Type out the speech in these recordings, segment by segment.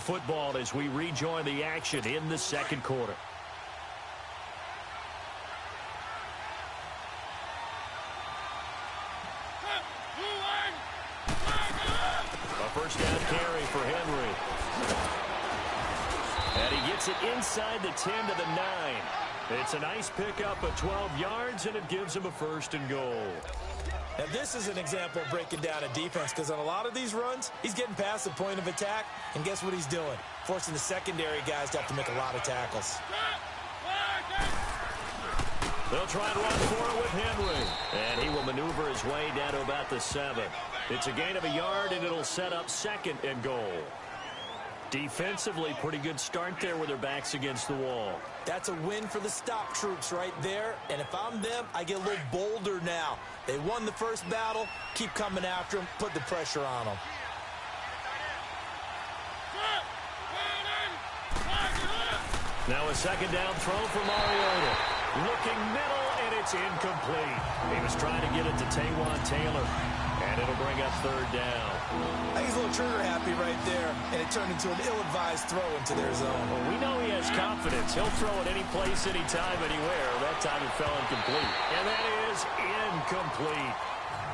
football as we rejoin the action in the second quarter. A first down carry for Henry. And he gets it inside the 10 to the 9. It's a nice pickup of 12 yards, and it gives him a first and goal. Now, this is an example of breaking down a defense, because on a lot of these runs, he's getting past the point of attack, and guess what he's doing? Forcing the secondary guys to have to make a lot of tackles. They'll try and run for it with Henry, and he will maneuver his way down to about the 7. It's a gain of a yard, and it'll set up second and goal. Defensively, pretty good start there with their backs against the wall. That's a win for the stop troops right there. And if I'm them, I get a little bolder now. They won the first battle. Keep coming after them. Put the pressure on them. Now a second down throw for Mariota. Looking middle, and it's incomplete. He was trying to get it to Taywan Taylor. And it'll bring up third down. I think he's a little trigger happy right there, and it turned into an ill-advised throw into their zone. Well, we know he has confidence. He'll throw it any place, anytime, anywhere. That time it fell incomplete. And that is incomplete.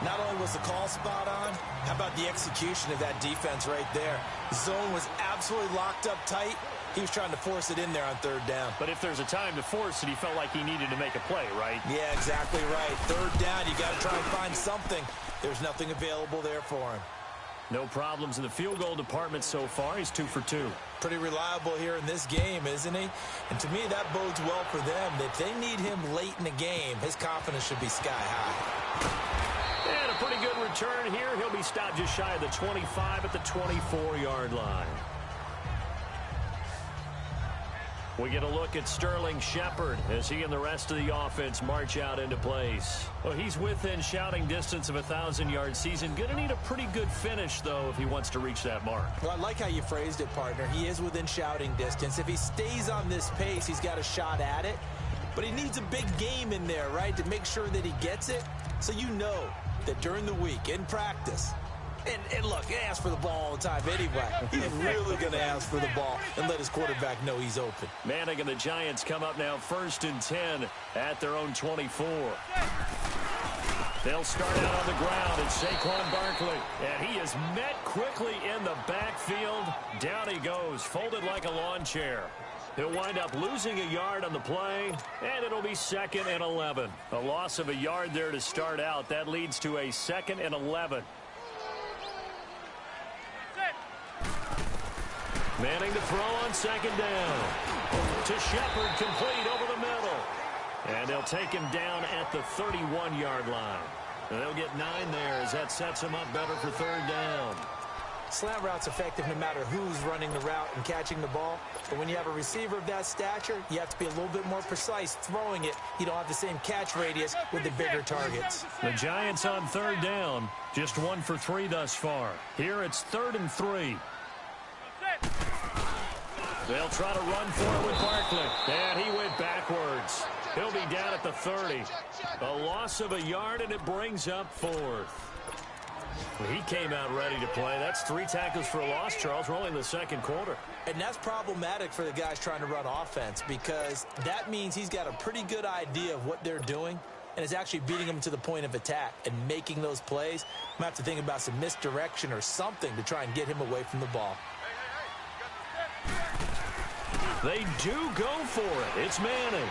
Not only was the call spot on, how about the execution of that defense right there? The zone was absolutely locked up tight. He was trying to force it in there on third down. But if there's a time to force it, he felt like he needed to make a play, right? Yeah, exactly right. Third down, you got to try and find something. There's nothing available there for him. No problems in the field goal department so far. He's 2 for 2. Pretty reliable here in this game, isn't he? And to me, that bodes well for them. If they need him late in the game, his confidence should be sky high. And a pretty good return here. He'll be stopped just shy of the 25 at the 24-yard line. We get a look at Sterling Shepard as he and the rest of the offense march out into place. Well, he's within shouting distance of a 1,000-yard season. Going to need a pretty good finish, though, if he wants to reach that mark. Well, I like how you phrased it, partner. He is within shouting distance. If he stays on this pace, he's got a shot at it. But he needs a big game in there, right, to make sure that he gets it. So you know that during the week, in practice, and look, he asks for the ball all the time anyway. He's really going to ask for the ball and let his quarterback know he's open. Manning and the Giants come up now 1st and 10 at their own 24. They'll start out on the ground. It's Saquon Barkley. And he is met quickly in the backfield. Down he goes, folded like a lawn chair. He'll wind up losing a yard on the play, and it'll be 2nd and 11. A loss of a yard there to start out. That leads to a 2nd and 11. Manning to throw on 2nd down. To Shepard, complete over the middle. And they'll take him down at the 31-yard line. And they'll get 9 there as that sets him up better for 3rd down. Slant route's effective no matter who's running the route and catching the ball. But when you have a receiver of that stature, you have to be a little bit more precise throwing it. You don't have the same catch radius with the bigger targets. The Giants on 3rd down. Just 1 for 3 thus far. Here it's 3rd and 3. They'll try to run for it with Barkley. And he went backwards. He'll be down at the 30. A loss of a yard, and it brings up 4th. He came out ready to play. That's 3 tackles for a loss, Charles. We're only in the second quarter. And that's problematic for the guys trying to run offense, because that means he's got a pretty good idea of what they're doing and is actually beating them to the point of attack and making those plays. I'm going to have to think about some misdirection or something to try and get him away from the ball. They do go for it. It's Manning.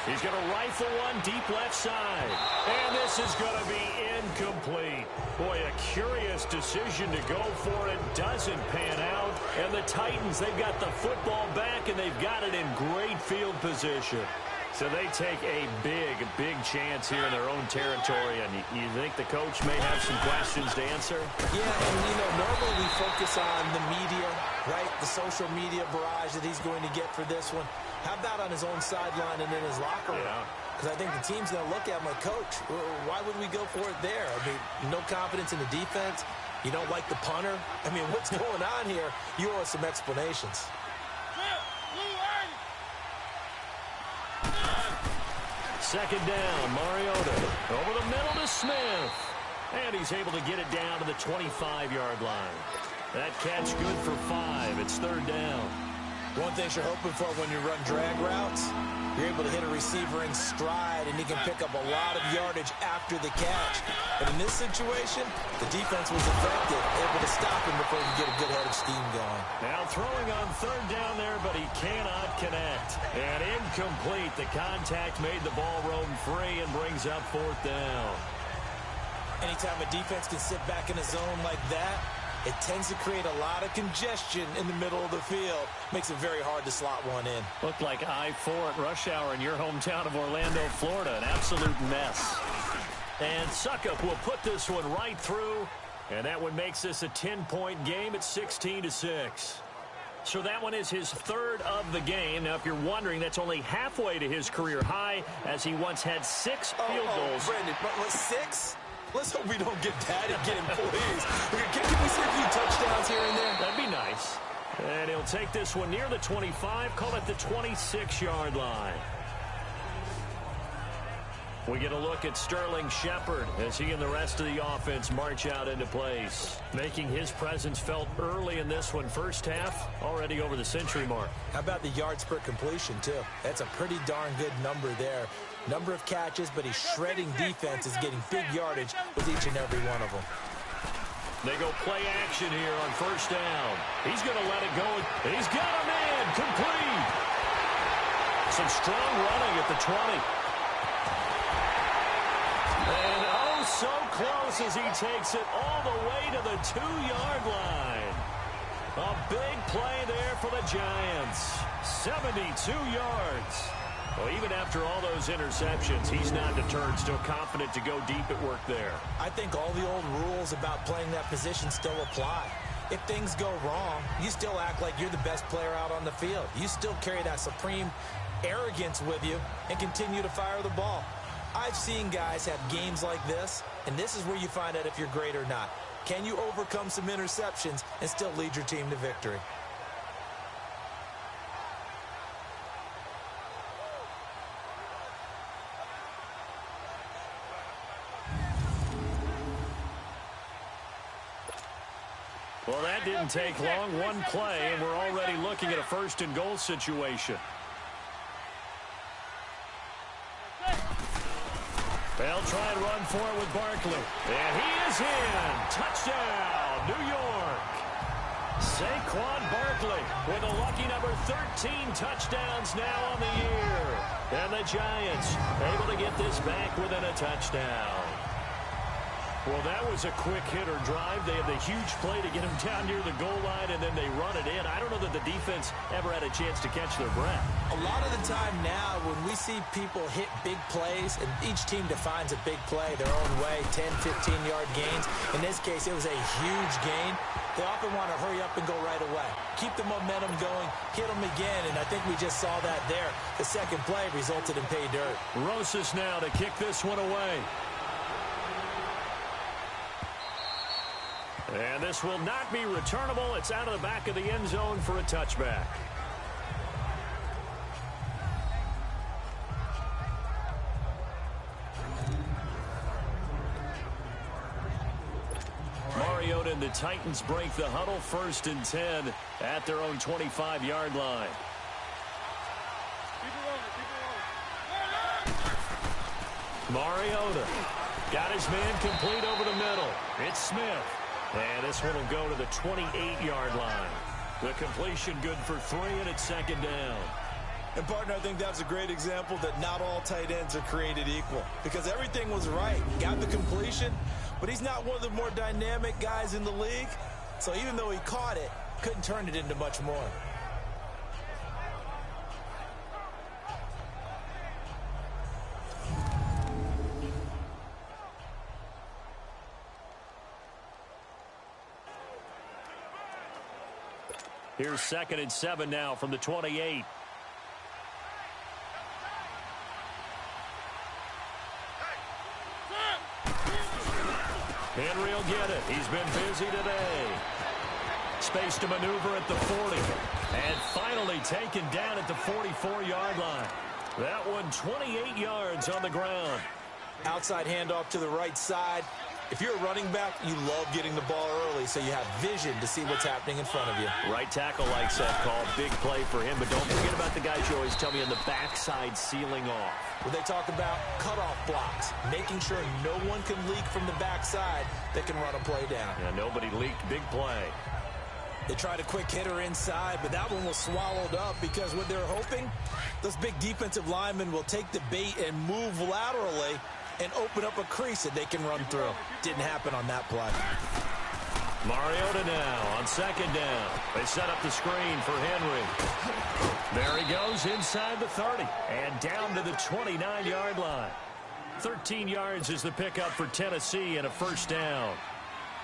He's going to rifle one deep left side. And this is going to be incomplete. Boy, a curious decision to go for it. Doesn't pan out. And the Titans, they've got the football back, and they've got it in great field position. So they take a big chance here in their own territory. And you think the coach may have some questions to answer? Yeah, and normally we focus on the media, right? The social media barrage that he's going to get for this one. How about on his own sideline and in his locker room? Because I think the team's going to look at him like, Coach, why would we go for it there? I mean, no confidence in the defense. You don't like the punter. I mean, what's going on here? You owe us some explanations. Second down, Mariota over the middle to Smith. And he's able to get it down to the 25-yard line. That catch good for 5. It's 3rd down. One thing you're hoping for when you run drag routes, you're able to hit a receiver in stride, and he can pick up a lot of yardage after the catch. But in this situation, the defense was effective, able to stop him before he could get a good head of steam going. Now throwing on 3rd down there, but he cannot connect. And incomplete. The contact made the ball roam free and brings up 4th down. Anytime a defense can sit back in a zone like that, it tends to create a lot of congestion in the middle of the field. Makes it very hard to slot one in. Looked like I-4 at rush hour in your hometown of Orlando, Florida. An absolute mess. And Suckup will put this one right through. And that one makes this a 10-point game at 16-6. So that one is his 3rd of the game. Now, if you're wondering, that's only halfway to his career high, as he once had 6 field goals. Brandon, but 6? Let's hope we don't get that again, please. Can we see a few touchdowns here and there? That'd be nice. And he'll take this one near the 25, call it the 26-yard line. We get a look at Sterling Shepard as he and the rest of the offense march out into place. Making his presence felt early in this one. First half, already over the century mark. How about the yards per completion, too? That's a pretty darn good number there. Number of catches, but he's shredding defense, is getting big yardage with each and every one of them. They go play action here on 1st down. He's going to let it go. He's got a man complete. Some strong running at the 20. And oh, so close as he takes it all the way to the 2-yard line. A big play there for the Giants. 72 yards. Well, even after all those interceptions, he's not deterred, still confident to go deep at work there. I think all the old rules about playing that position still apply. If things go wrong, you still act like you're the best player out on the field. You still carry that supreme arrogance with you and continue to fire the ball. I've seen guys have games like this, and this is where you find out if you're great or not. Can you overcome some interceptions and still lead your team to victory? Well, that didn't take long. One play, and we're already looking at a 1st and goal situation. They'll try and run for it with Barkley. And he is in. Touchdown, New York. Saquon Barkley with a lucky number 13 touchdowns now on the year. And the Giants able to get this back within a touchdown. Well, that was a quick hitter drive. They had the huge play to get him down near the goal line, and then they run it in. I don't know that the defense ever had a chance to catch their breath. A lot of the time now, when we see people hit big plays, and each team defines a big play their own way, 10, 15-yard gains. In this case, it was a huge gain. They often want to hurry up and go right away. Keep the momentum going, hit them again, and I think we just saw that there. The second play resulted in pay dirt. Rosas now to kick this one away. And this will not be returnable. It's out of the back of the end zone for a touchback. Mariota and the Titans break the huddle. 1st and 10 at their own 25-yard line. Mariota got his man complete over the middle. It's Smith. And this one will go to the 28-yard line. The completion good for 3, and it's 2nd down. And, partner, I think that's a great example that not all tight ends are created equal. Because everything was right. Got the completion, but he's not one of the more dynamic guys in the league. So even though he caught it, couldn't turn it into much more. Here's 2nd and 7 now from the 28. Henry will get it. He's been busy today. Space to maneuver at the 40. And finally taken down at the 44-yard line. That one 28 yards on the ground. Outside handoff to the right side. If you're a running back, you love getting the ball early so you have vision to see what's happening in front of you. Right tackle likes that call. Big play for him, but don't forget about the guys you always tell me on the backside sealing off. Well, they talk about cutoff blocks, making sure no one can leak from the backside that can run a play down. Yeah, nobody leaked. Big play. They tried a quick hitter inside, but that one was swallowed up because what they're hoping, those big defensive linemen will take the bait and move laterally and open up a crease that they can run through. Didn't happen on that play. Mariota now on second down. They set up the screen for Henry. There he goes inside the 30 and down to the 29-yard line. 13 yards is the pickup for Tennessee and a first down.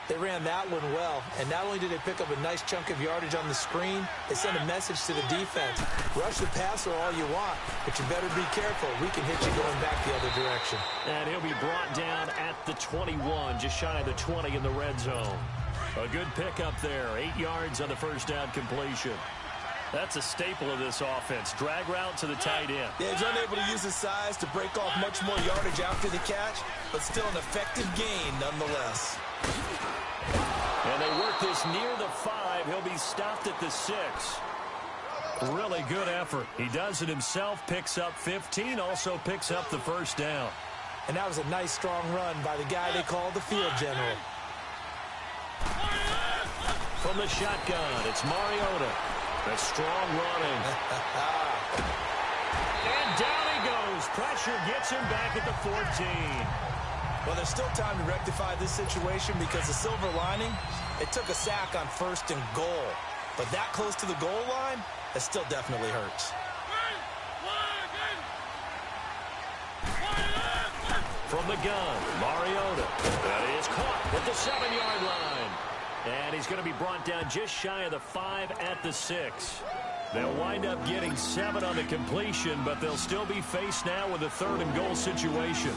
They ran that one well, and not only did they pick up a nice chunk of yardage on the screen, they sent a message to the defense. Rush the passer all you want, but you better be careful. We can hit you going back the other direction. And he'll be brought down at the 21, just shy of the 20 in the red zone. A good pickup there, 8 yards on the first down completion. That's a staple of this offense. Drag route to the tight end. Yeah, he's unable to use his size to break off much more yardage after the catch, but still an effective gain nonetheless. And they work this near the 5. He'll be stopped at the 6. Really good effort. He does it himself, picks up 15, also picks up the first down. And that was a nice, strong run by the guy they call the field general. From the shotgun, it's Mariota. That's strong running. And down he goes. Pressure gets him back at the 14. Well, there's still time to rectify this situation because the silver lining, it took a sack on 1st and goal. But that close to the goal line, that still definitely hurts. From the gun, Mariota. That is caught at the 7-yard line. And he's going to be brought down just shy of the 5 at the 6. They'll wind up getting 7 on the completion, but they'll still be faced now with a 3rd and goal situation.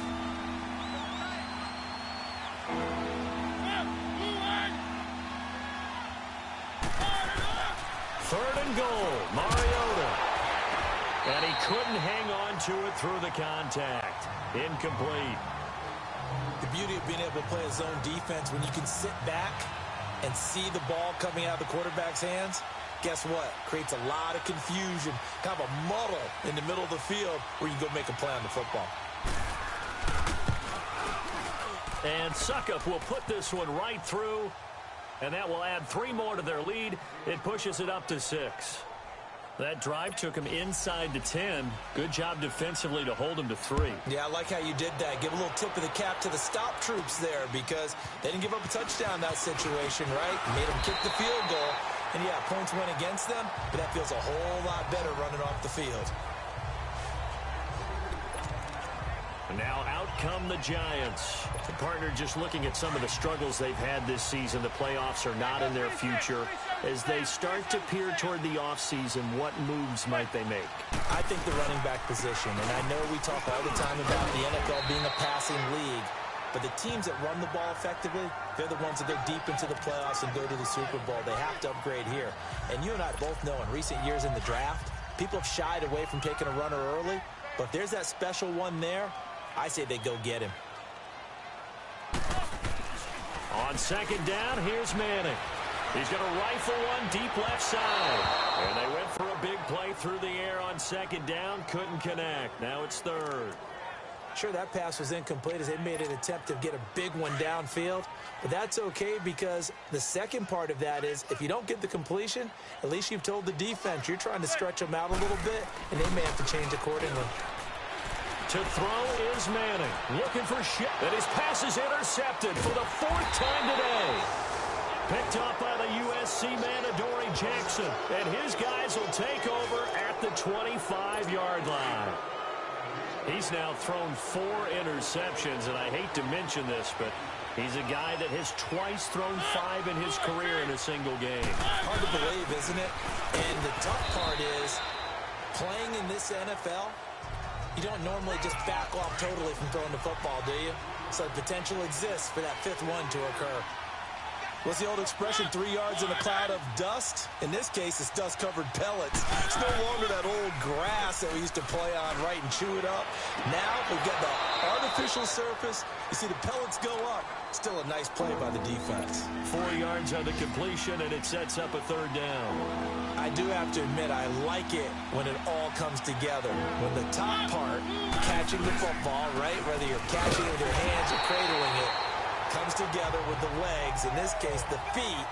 3rd and goal, Mariota. And he couldn't hang on to it through the contact. Incomplete. The beauty of being able to play a zone defense when you can sit back and see the ball coming out of the quarterback's hands, guess what? Creates a lot of confusion, kind of a muddle in the middle of the field where you can go make a play on the football. And Suckup will put this one right through, and that will add 3 more to their lead. It pushes it up to 6. That drive took him inside the 10. Good job defensively to hold him to 3. Yeah, I like how you did that. Give a little tip of the cap to the stop troops there because they didn't give up a touchdown in that situation, right? Made them kick the field goal. And, yeah, points went against them, but that feels a whole lot better running off the field. And now out come the Giants. The partner just looking at some of the struggles they've had this season. The playoffs are not in their future. As they start to peer toward the offseason, what moves might they make? I think the running back position, and I know we talk all the time about the NFL being a passing league, but the teams that run the ball effectively, they're the ones that go deep into the playoffs and go to the Super Bowl. They have to upgrade here. And you and I both know in recent years in the draft, people have shied away from taking a runner early, but if there's that special one there, I say they go get him. On second down, here's Manning. He's going to rifle one deep left side. And they went for a big play through the air on second down. Couldn't connect. Now it's 3rd. Sure, that pass was incomplete as they made an attempt to get a big one downfield. But that's okay because the second part of that is if you don't get the completion, at least you've told the defense you're trying to stretch them out a little bit, and they may have to change accordingly. To throw is Manning. Looking for shit. And his pass is intercepted for the 4th time today. Picked up by the USC man, Adoree Jackson. And his guys will take over at the 25-yard line. He's now thrown 4 interceptions, and I hate to mention this, but he's a guy that has twice thrown 5 in his career in a single game. Hard to believe, isn't it? And the tough part is playing in this NFL, you don't normally just back off totally from throwing the football, do you? So the potential exists for that 5th one to occur. What's the old expression, 3 yards in a cloud of dust? In this case, it's dust-covered pellets. It's no longer that old grass that we used to play on, right, and chew it up. Now we've got the artificial surface. You see the pellets go up. Still a nice play by the defense. 4 yards on the completion, and it sets up a third down. I do have to admit, I like it when it all comes together. When the top part, catching the football, right, whether you're catching it with your hands or cradling it, comes together with the legs, in this case the feet,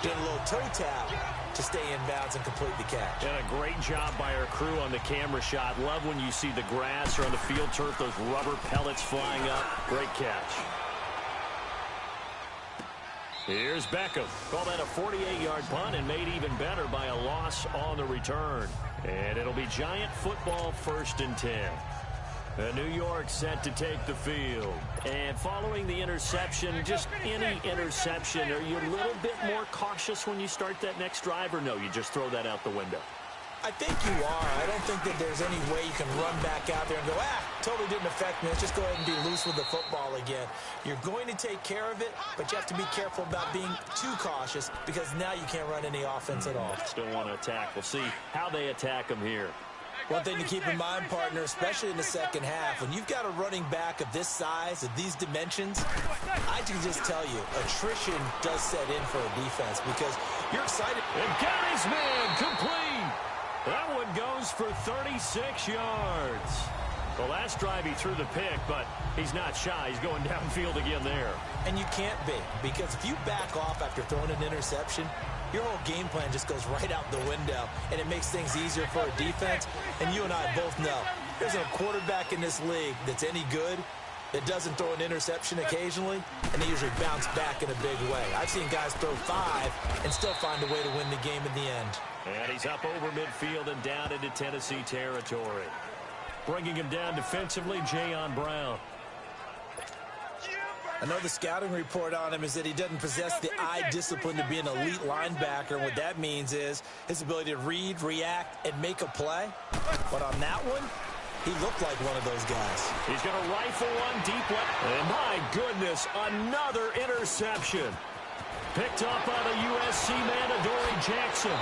doing a little toe tap to stay in bounds and complete the catch. And a great job by our crew on the camera shot. Love when you see the grass or on the field turf, those rubber pellets flying up. Great catch. Here's Beckham. Call that a 48-yard punt and made even better by a loss on the return. And it'll be Giant football 1st and 10. New York set to take the field. And following the interception, just any interception, are you a little bit more cautious when you start that next drive, or no, you just throw that out the window? I think you are. I don't think that there's any way you can run back out there and go, totally didn't affect me. Let's just go ahead and be loose with the football again. You're going to take care of it, but you have to be careful about being too cautious because now you can't run any offense at all. Still want to attack. We'll see how they attack them here. One thing to keep in mind, partner, especially in the second half, when you've got a running back of this size, of these dimensions, I can just tell you, attrition does set in for a defense because you're excited. And got his man complete. That one goes for 36 yards. The last drive he threw the pick, but he's not shy. He's going downfield again there. And you can't be, because if you back off after throwing an interception, your whole game plan just goes right out the window, and it makes things easier for a defense. And you and I both know there's a quarterback in this league that's any good that doesn't throw an interception occasionally, and they usually bounce back in a big way. I've seen guys throw 5 and still find a way to win the game in the end. And he's up over midfield and down into Tennessee territory. Bringing him down defensively, Jayon Brown. I know the scouting report on him is that he doesn't possess the eye discipline to be an elite linebacker. And what that means is his ability to read, react, and make a play. But on that one, he looked like one of those guys. He's going to rifle one deep left. And my goodness, another interception. Picked up by the USC man, Adoree Jackson.